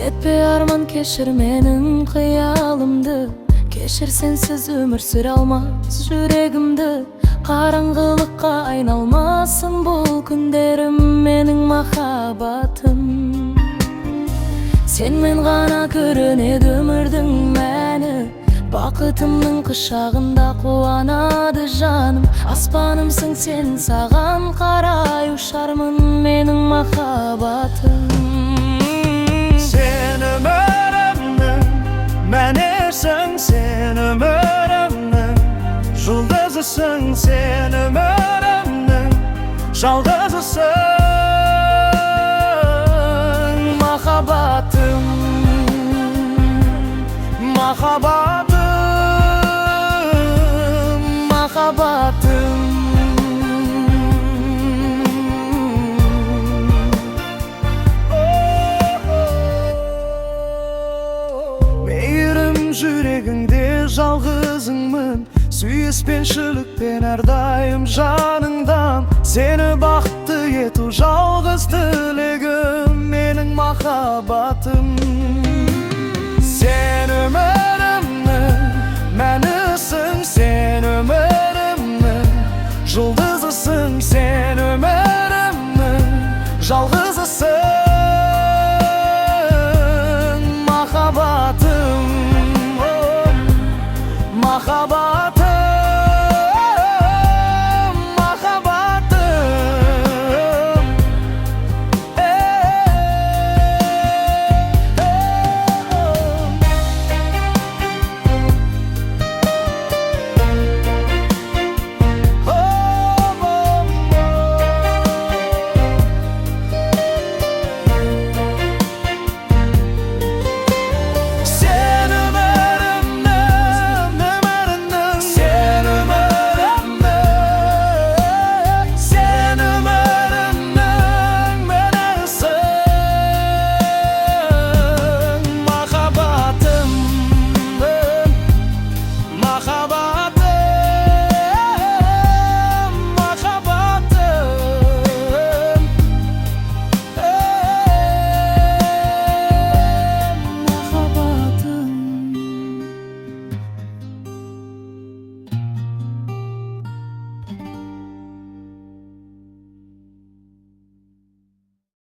Ketpe arman, keşir menin kıyalımdı. Keşir, sensiz ömür süre almaz yüregimdi. Karangılıkka aynalmasın bul günlerim, menin mahabatım. Sen men gana görüned ömürдің мәні. Бақытымның құшағында қуанады жаным. Аспанымсың сен, саған қарай ұшармын, менің махаббатым. Sen ömrümün mənəsən, sen ömrümün жұлдызысың, sen ömrümün жалғызысың. Махаббатым, махаббатым, махаббатым. Мейірім жүрегіңде жалғызыңмын, сүйіспеншілікпен әрдайым жаныңдам. Сені бақытты ету жалғыз тілегім, менің махаббатым.